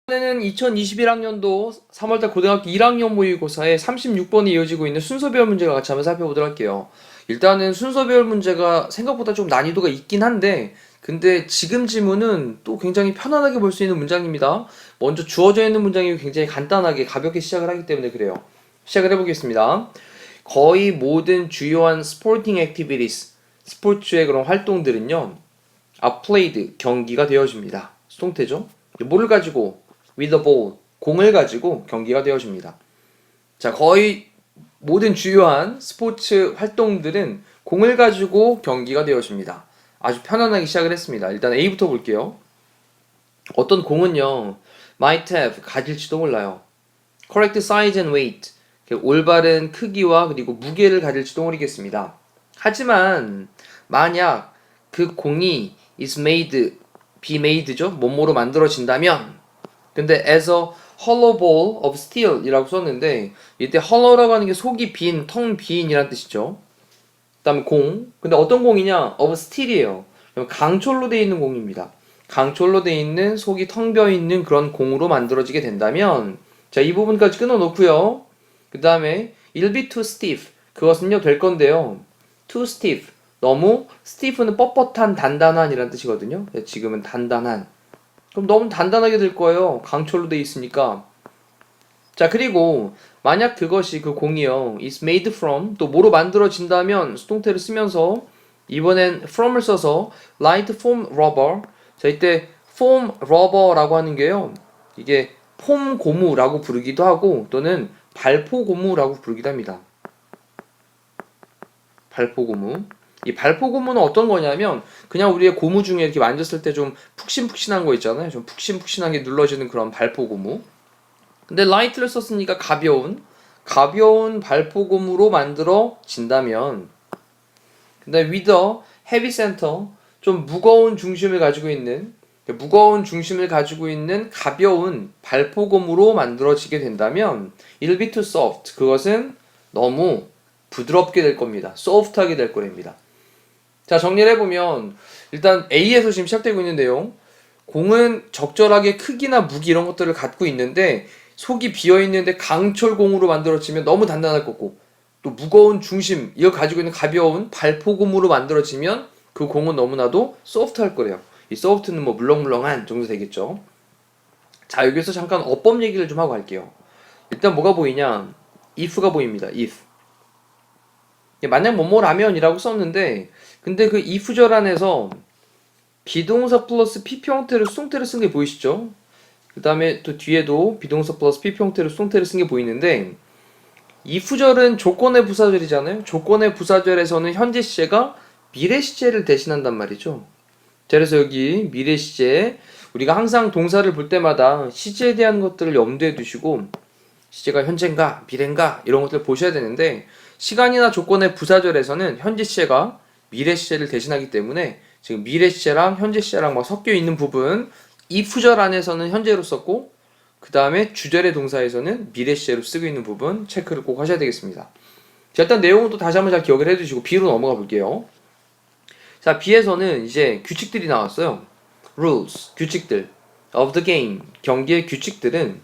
이번에는 2021학년도 3월달 고등학교 1학년 모의고사의 36번이 이어지고 있는 순서배열 문제가 같이 한번 살펴보도록 할게요. 일단은 순서배열 문제가 생각보다 좀 난이도가 있긴 한데, 근데 지금 지문은 또 굉장히 편안하게 볼 수 있는 문장입니다. 먼저 주어져 있는 문장이 굉장히 간단하게 가볍게 시작을 하기 때문에 그래요. 시작을 해보겠습니다. 거의 모든 주요한 스포팅 액티비티스, 스포츠의 그런 활동들은요, are played, 경기가 되어집니다. 수동태죠. 뭐를 가지고? with a ball, 공을 가지고 경기가 되어집니다. 자, 거의 모든 주요한 스포츠 활동들은 공을 가지고 경기가 되어집니다. 아주 편안하게 시작을 했습니다. 일단 A부터 볼게요. 어떤 공은요, might have, 가질지도 몰라요. correct size and weight, 올바른 크기와 그리고 무게를 가질지도 모르겠습니다. 하지만 만약 그 공이 is made, be made죠. 뭐뭐로 만들어진다면, 근데 as a hollow ball of steel 이라고 썼는데, 이때 hollow라고 하는 게 속이 빈, 텅 빈 이란 뜻이죠. 그 다음에 공. 근데 어떤 공이냐? of steel이에요. 강철로 되어 있는 공입니다. 강철로 되어 있는 속이 텅 비어 있는 그런 공으로 만들어지게 된다면, 자, 이 부분까지 끊어 놓고요. 그 다음에 it'll be too stiff. 그것은요, 될 건데요. too stiff. 너무 stiff는 뻣뻣한, 단단한 이란 뜻이거든요. 지금은 단단한. 그럼 너무 단단하게 될 거예요. 강철로 돼 있으니까. 자, 그리고 만약 그것이 그 공이요, is made from, 또 뭐로 만들어진다면 수동태를 쓰면서 이번엔 from을 써서 light foam rubber. 자, 이때 foam rubber라고 하는 게요, 이게 폼 고무라고 부르기도 하고 또는 발포 고무라고 부르기도 합니다. 발포 고무. 이 발포 고무는 어떤 거냐면 그냥 우리의 고무 중에 이렇게 만졌을 때 좀 푹신푹신한 거 있잖아요. 좀 푹신푹신하게 눌러지는 그런 발포 고무. 근데 light를 썼으니까 가벼운 발포 고무로 만들어진다면, 근데 with a heavy center, 좀 무거운 중심을 가지고 있는 가벼운 발포 고무로 만들어지게 된다면 it'll be too soft. 그것은 너무 부드럽게 될 겁니다. soft하게 될 거랍니다. 자, 정리를 해보면 일단 A에서 지금 시작되고 있는 내용, 공은 적절하게 크기나 무게 이런 것들을 갖고 있는데 속이 비어있는데 강철공으로 만들어지면 너무 단단할 거고, 또 무거운 중심, 이거 가지고 있는 가벼운 발포고무로 만들어지면 그 공은 너무나도 소프트할 거래요. 이 소프트는 뭐 물렁물렁한 정도 되겠죠. 자, 여기서 잠깐 어법 얘기를 좀 하고 갈게요. 일단 뭐가 보이냐, if가 보입니다. if. 만약 뭐뭐라면이라고 썼는데, 근데 그 if절 안에서 비동사 플러스 PP 형태로 수동태를 쓴 게 보이시죠? 그 다음에 또 뒤에도 비동사 플러스 PP 형태로 수동태를 쓴 게 보이는데, if절은 조건의 부사절이잖아요. 조건의 부사절에서는 현재 시제가 미래 시제를 대신한단 말이죠. 자, 그래서 여기 미래 시제, 우리가 항상 동사를 볼 때마다 시제에 대한 것들을 염두에 두시고 시제가 현재인가 미래인가 이런 것들을 보셔야 되는데, 시간이나 조건의 부사절에서는 현재 시제가 미래 시제를 대신하기 때문에 지금 미래 시제랑 현재 시제랑 막 섞여 있는 부분, if절 안에서는 현재로 썼고 그 다음에 주절의 동사에서는 미래 시제로 쓰고 있는 부분 체크를 꼭 하셔야 되겠습니다. 자, 일단 내용은 또 다시 한번 잘 기억을 해두시고 B로 넘어가 볼게요. 자, B에서는 이제 규칙들이 나왔어요. rules, 규칙들 of the game, 경기의 규칙들은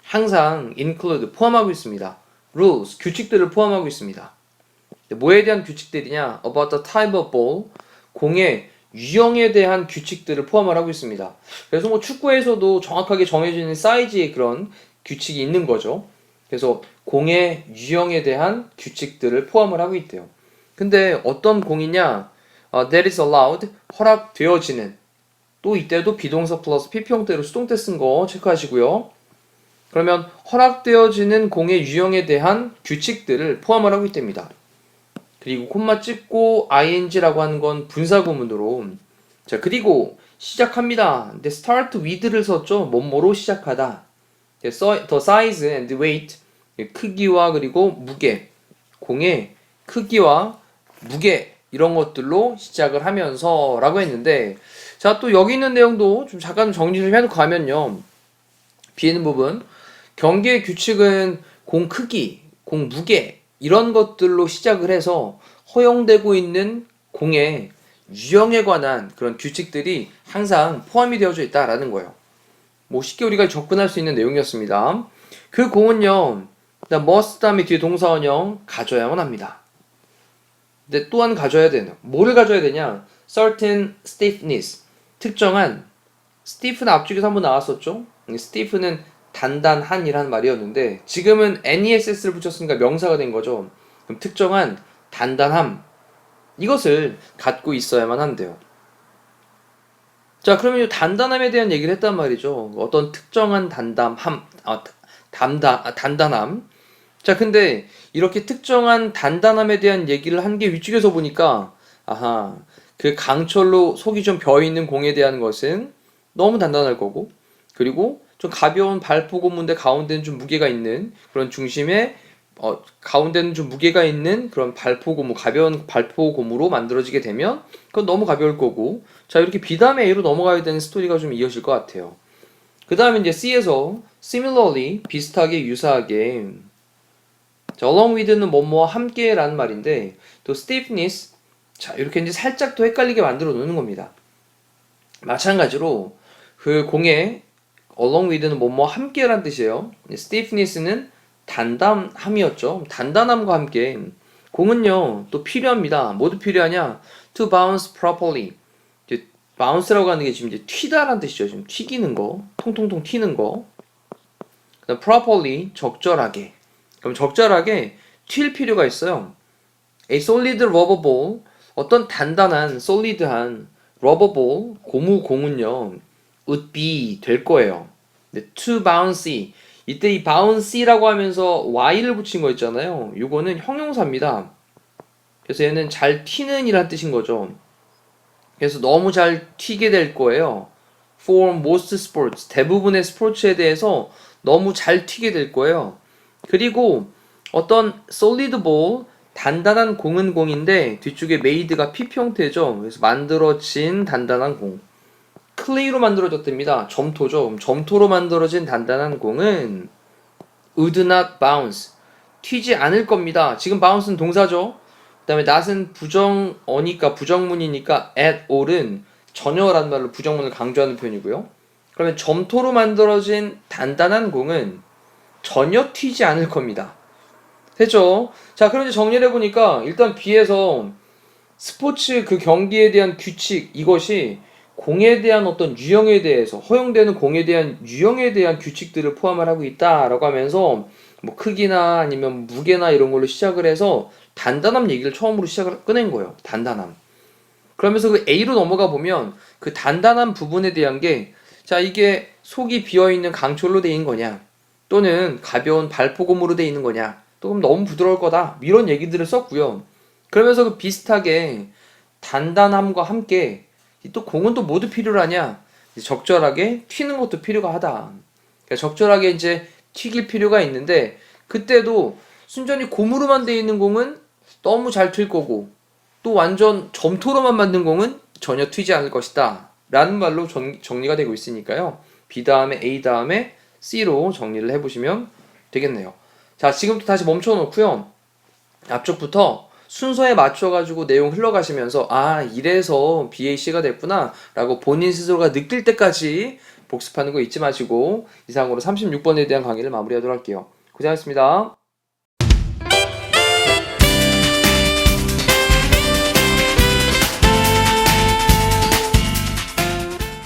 항상 include, 포함하고 있습니다. rules, 규칙들을 포함하고 있습니다. 뭐에 대한 규칙들이냐? about the type of ball, 공의 유형에 대한 규칙들을 포함을 하고 있습니다. 그래서 뭐 축구에서도 정확하게 정해지는 사이즈의 그런 규칙이 있는 거죠. 그래서 공의 유형에 대한 규칙들을 포함을 하고 있대요. 근데 어떤 공이냐? that is allowed, 허락되어지는. 또 이때도 비동사 플러스 PP 형태로 수동태 쓴 거 체크하시고요. 그러면 허락되어지는 공의 유형에 대한 규칙들을 포함을 하고 있답니다. 그리고 콤마 찍고 ing라고 하는 건 분사구문으로, 자, 그리고 시작합니다. 근데 start with를 썼죠. 뭐뭐로 시작하다. the size and weight, 크기와 그리고 무게, 공의 크기와 무게 이런 것들로 시작을 하면서 라고 했는데, 자, 또 여기 있는 내용도 좀 잠깐 정리 좀 해놓고 가면요, 비에 있는 부분, 경기의 규칙은 공 크기, 공 무게, 이런 것들로 시작을 해서 허용되고 있는 공의 유형에 관한 그런 규칙들이 항상 포함이 되어져 있다라는 거예요. 뭐 쉽게 우리가 접근할 수 있는 내용이었습니다. 그 공은요, must 다음에 뒤에 동사원형 가져야만 합니다. 근데 또한 가져야 되는, 뭐를 가져야 되냐? certain stiffness, 특정한, stiff는 앞쪽에서 한번 나왔었죠? stiff는 단단한이라는 말이었는데 지금은 ness를 붙였으니까 명사가 된 거죠. 그럼 특정한 단단함, 이것을 갖고 있어야만 한대요. 자, 그러면 이 단단함에 대한 얘기를 했단 말이죠. 어떤 특정한 단단함. 자, 근데 이렇게 특정한 단단함에 대한 얘기를 한 게 위쪽에서 보니까, 아하, 그 강철로 속이 좀 벼있는 공에 대한 것은 너무 단단할 거고, 그리고 좀 가벼운 발포 고무인데 가운데는 좀 무게가 있는 그런 중심에 가운데는 좀 무게가 있는 그런 발포 고무, 가벼운 발포 고무로 만들어지게 되면 그건 너무 가벼울 거고, 자, 이렇게 B 다음에 A로 넘어가야 되는 스토리가 좀 이어질 것 같아요. 그 다음에 이제 C에서 similarly, 비슷하게, 유사하게, 자, along with는 뭐뭐와 함께라는 말인데, 또 stiffness, 자, 이렇게 이제 살짝 더 헷갈리게 만들어 놓는 겁니다. 마찬가지로 그 공에 along with는 뭐뭐와 함께라는 뜻이에요. stiffness는 단단함이었죠. 단단함과 함께 공은요 또 필요합니다. 뭐도 필요하냐? To bounce properly. 이제 bounce라고 하는 게 지금 이제 튀다라는 뜻이죠. 지금 튀기는 거, 통통통 튀는 거. 그다음 properly, 적절하게. 그럼 적절하게 튈 필요가 있어요. A solid rubber ball, 어떤 단단한 solid한 rubber ball 고무 공은요 would be 될 거예요. 근데 to bouncy, 이때 이 bouncy라고 하면서 y를 붙인 거 있잖아요. 요거는 형용사입니다. 그래서 얘는 잘 튀는 이란 뜻인 거죠. 그래서 너무 잘 튀게 될 거예요. For most sports, 대부분의 스포츠에 대해서 너무 잘 튀게 될 거예요. 그리고 어떤 solid ball, 단단한 공은 공인데 뒤쪽에 made가 PP 형태죠. 그래서 만들어진 단단한 공. 클레이로 만들어졌답니다. 점토죠. 점토로 만들어진 단단한 공은 would not bounce, 튀지 않을 겁니다. 지금 bounce는 동사죠. 그 다음에 not은 부정어니까, 부정문이니까 at all은 전혀라는 말로 부정문을 강조하는 표현이고요. 그러면 점토로 만들어진 단단한 공은 전혀 튀지 않을 겁니다. 됐죠? 자, 그럼 이제 정리를 해보니까 일단 B에서 스포츠 그 경기에 대한 규칙, 이것이 공에 대한 어떤 유형에 대해서, 허용되는 공에 대한 유형에 대한 규칙들을 포함을 하고 있다라고 하면서 뭐 크기나 아니면 무게나 이런 걸로 시작을 해서 단단함 얘기를 처음으로 시작을 꺼낸 거예요. 단단함. 그러면서 그 A로 넘어가 보면 그 단단한 부분에 대한 게, 자, 이게 속이 비어있는 강철로 되어 있는 거냐, 또는 가벼운 발포고무로 되어 있는 거냐, 또 그럼 너무 부드러울 거다, 이런 얘기들을 썼고요. 그러면서 그 비슷하게 단단함과 함께 또 공은 또 모두 필요하냐? 적절하게 튀는 것도 필요가 하다. 그러니까 적절하게 이제 튀길 필요가 있는데, 그때도 순전히 고무로만 되어 있는 공은 너무 잘 튈 거고, 또 완전 점토로만 만든 공은 전혀 튀지 않을 것이다 라는 말로 정리가 되고 있으니까요. B 다음에 A 다음에 C로 정리를 해보시면 되겠네요. 자, 지금부터 다시 멈춰 놓고요. 앞쪽부터 순서에 맞춰가지고 내용 흘러가시면서, 아, 이래서 BAC가 됐구나 라고 본인 스스로가 느낄 때까지 복습하는 거 잊지 마시고, 이상으로 36번에 대한 강의를 마무리하도록 할게요. 고생하셨습니다.